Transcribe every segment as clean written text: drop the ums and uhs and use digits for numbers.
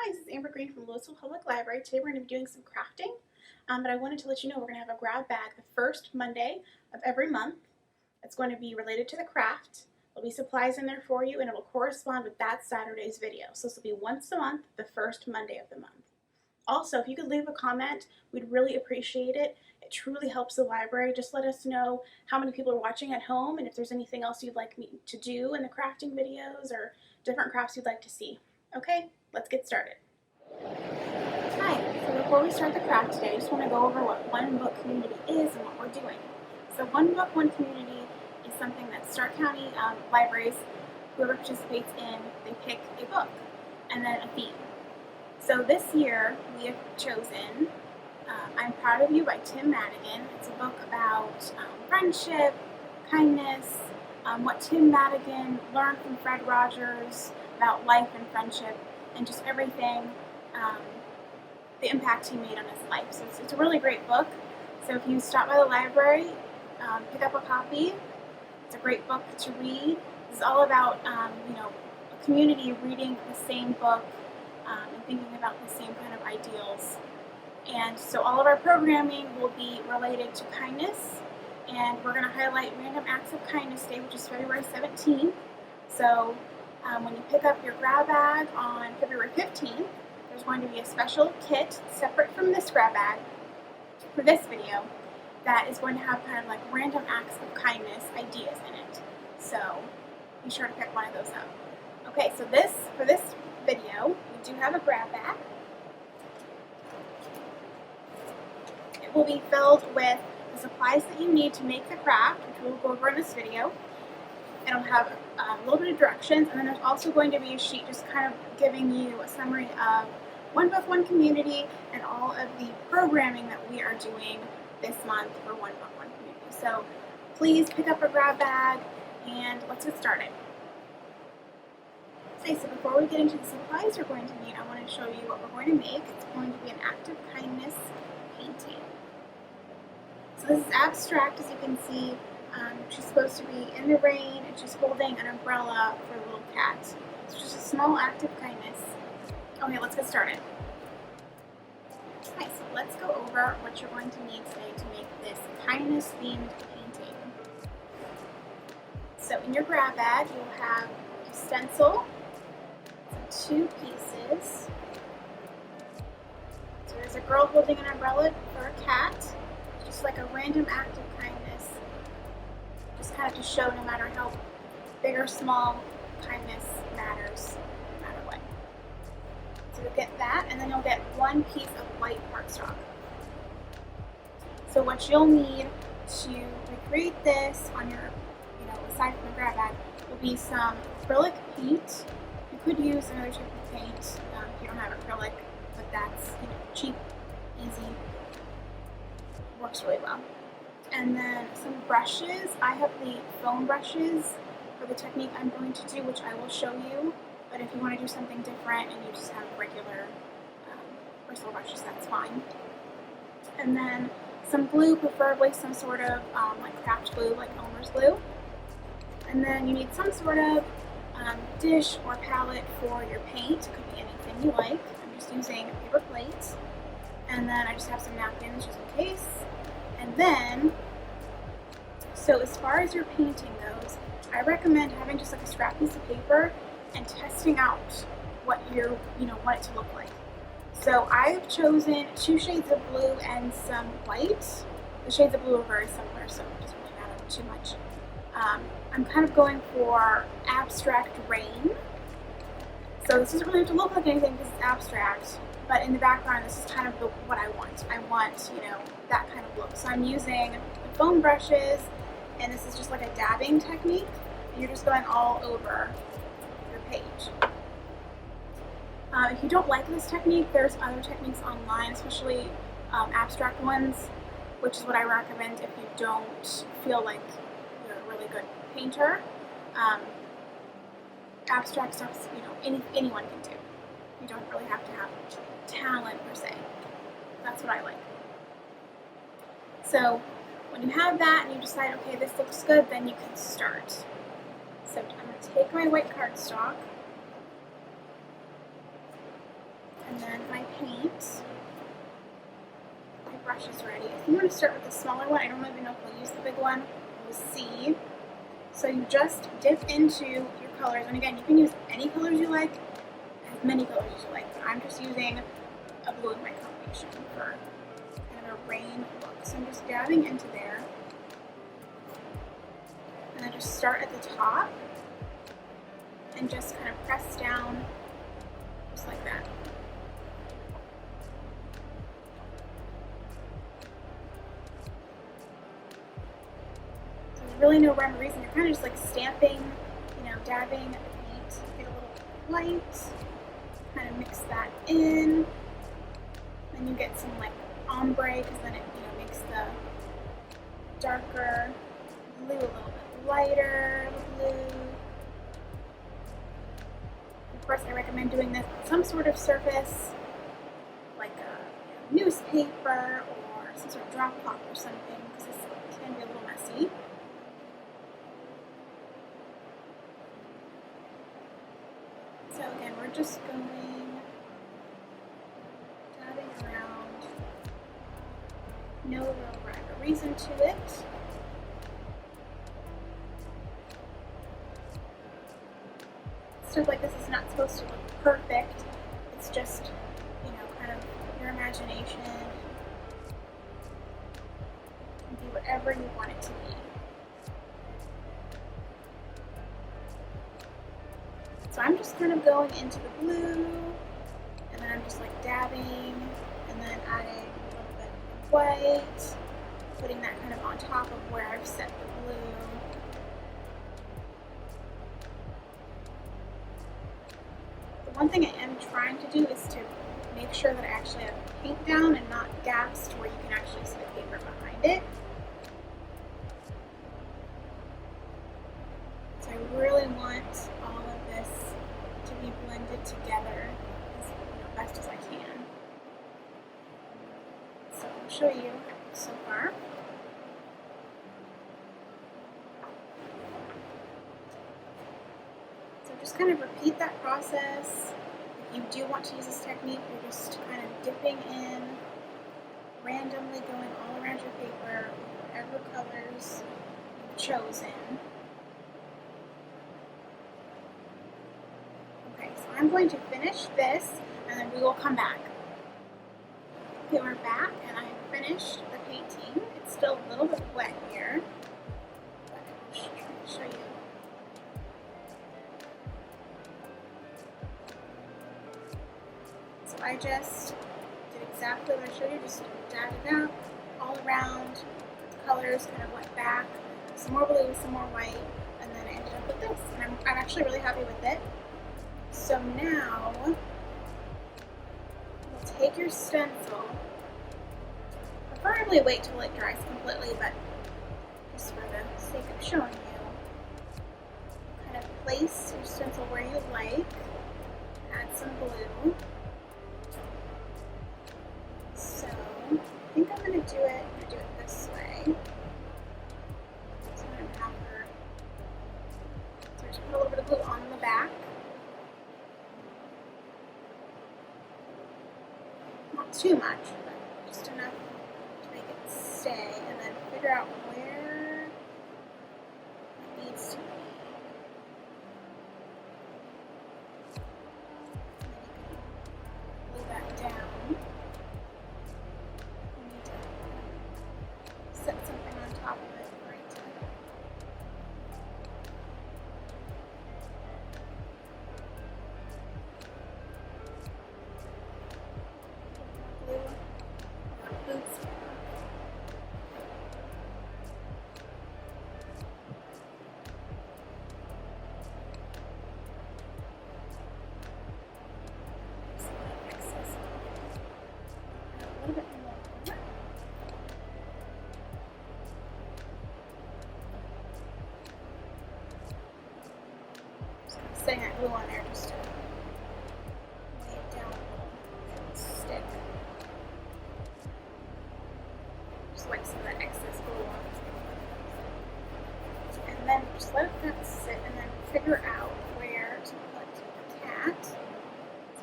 Hi, this is Amber Green from Louisville Public Library. Today we're going to be doing some crafting, but I wanted to let you know we're going to have a grab bag the first Monday of every month. It's going to be related to the craft. There'll be supplies in there for you, and it'll correspond with that Saturday's video. So this will be once a month, the first Monday of the month. Also, if you could leave a comment, we'd really appreciate it. It truly helps the library. Just let us know how many people are watching at home and if there's anything else you'd like me to do in the crafting videos or different crafts you'd like to see. Okay, let's get started. Hi, so before we start the craft today, I just want to go over what One Book Community is and what we're doing. So One Book, One Community is something that Stark County libraries, whoever participates in, they pick a book and then a theme. So this year we have chosen I'm Proud of You by Tim Madigan. It's a book about friendship, kindness, what Tim Madigan learned from Fred Rogers about life and friendship, and just everything, the impact he made on his life. So it's a really great book. So if you stop by the library, pick up a copy. It's a great book to read. It's all about a community reading the same book and thinking about the same kind of ideals. And so all of our programming will be related to kindness, and we're going to highlight Random Acts of Kindness Day, which is February 17th. So when you pick up your grab bag on February 15th, there's going to be a special kit separate from this grab bag for this video that is going to have kind of like random acts of kindness ideas in it. So be sure to pick one of those up. Okay, so for this video, we do have a grab bag. It will be filled with the supplies that you need to make the craft, which we'll go over in this video. It'll have a little bit of directions, and then there's also going to be a sheet just kind of giving you a summary of One Book, One Community, and all of the programming that we are doing this month for One Book, One Community. So please pick up a grab bag, and let's get started. Okay, so before we get into the supplies you're going to need, I want to show you what we're going to make. It's going to be an act of kindness painting. So this is abstract, as you can see. She's supposed to be in the rain, and she's holding an umbrella for a little cat. It's just a small act of kindness. Okay, let's get started. Okay, so let's go over what you're going to need today to make this kindness-themed painting. So in your grab bag, you'll have a stencil, two pieces. So there's a girl holding an umbrella for a cat. Just like a random act of kindness, just kind of to show no matter how big or small, kindness matters no matter what. So you'll get that, and then you'll get one piece of white cardstock. So what you'll need to recreate this on your, aside from the grab bag, will be some acrylic paint. You could use another type of paint if you don't have acrylic, but that's cheap, easy. Works really well. And then some brushes. I have the foam brushes for the technique I'm going to do, which I will show you. But if you want to do something different and you just have regular bristle brushes, that's fine. And then some glue, preferably some sort of like craft glue, like Elmer's glue. And then you need some sort of dish or palette for your paint. It could be anything you like. I'm just using a paper plate. And then I just have some napkins just in case. And then, so as far as your painting goes, I recommend having just like a scrap piece of paper and testing out what you want it to look like. So I've chosen 2 shades of blue and some white. The shades of blue are very similar, so it doesn't really matter too much. I'm kind of going for abstract rain. So this doesn't really have to look like anything because it's abstract. But in the background, this is kind of what I want. I want, that kind of look. So I'm using the foam brushes, and this is just like a dabbing technique. And you're just going all over your page. If you don't like this technique, there's other techniques online, especially abstract ones, which is what I recommend if you don't feel like you're a really good painter. Abstract stuff, anyone can do. You don't really have to have talent per se. That's what I like. So when you have that and you decide, okay, this looks good, then you can start. So I'm going to take my white cardstock then my paint. My brush is ready. I think I'm going to start with the smaller one. I don't even know if we'll use the big one. We'll see. So you just dip into your colors, and again, you can use any colors you like, as many colors as you like, but I'm just using a blue in my combination for kind of a rain look. So I'm just dabbing into there, and I just start at the top, and just kind of press down, just like that. Really no rhyme or reason. You're kind of just like stamping, dabbing the paint, get a little light, kind of mix that in. Then you get some like ombre, because then it makes the darker blue a little bit lighter blue. Of course, I recommend doing this on some sort of surface, like a newspaper or some sort of drop cloth or something, because this can be a little messy. So again, we're just going dabbing around. No real rhyme or reason to it. Stuff like this is not supposed to look perfect. It's just, kind of your imagination. It can be whatever you want it to be. So I'm just kind of going into the blue, and then I'm just like dabbing, and then adding a little bit of white, putting that kind of on top of where I've set the blue. The one thing I am trying to do is to make sure that I actually have paint down and not gaps to where you can actually see the paper behind it. So I really want all of this to be blended together as best as I can. So I'll show you so far. So just kind of repeat that process. If you do want to use this technique, you're just kind of dipping in, randomly going all around your paper, whatever colors you've chosen. Okay, so I'm going to finish this, and then we will come back. Okay, we're back, and I have finished the painting. It's still a little bit wet here, but I'll show you. So I just did exactly what I showed you, just dabbed it out all around. The colors kind of went back, some more blue, some more white, and then I ended up with this. And I'm actually really happy with it. So now, we'll take your stencil, preferably wait till it dries completely, but just for the sake of showing you, kind of place your stencil where you like, add some blue. So, I think I'm going to do it this way. So I'm going to have her, so just put a little bit of glue on the back. Not too much, but just enough to make it stay, and then figure out where it needs to be. And then you can glue that down. You need to set something on top of it for it to glue. Boots.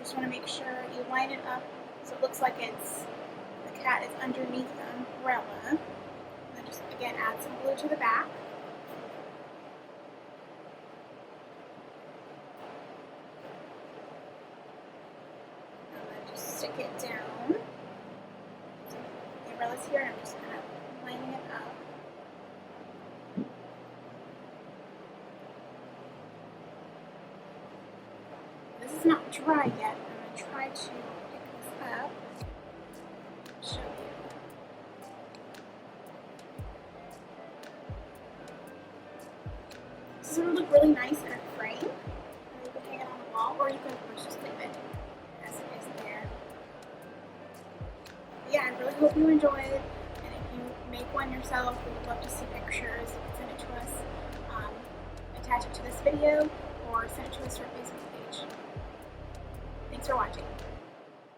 just want to make sure you line it up so it looks like it's the cat is underneath the umbrella. And then just again add some glue to the back. And then just stick it down. So the umbrella's here and I'm just kind of lining it up. This is not dry yet. I'm going to try to pick this up. Show you. This is going to look really nice in a frame. And you can hang it on the wall, or you can of course just leave it as it is there. But yeah, I really hope you enjoyed. And if you make one yourself, we would love to see pictures. You can send it to us, attach it to this video, or send it to us to our Facebook page. Thanks for watching.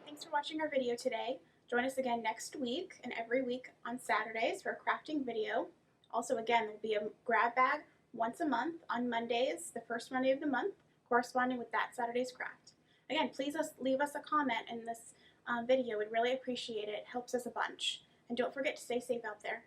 Thanks for watching our video today. Join us again next week and every week on Saturdays for a crafting video. Also, again, there will be a grab bag once a month on Mondays, the first Monday of the month, corresponding with that Saturday's craft. Again, please leave us a comment in this video. We'd really appreciate it. It helps us a bunch. And don't forget to stay safe out there.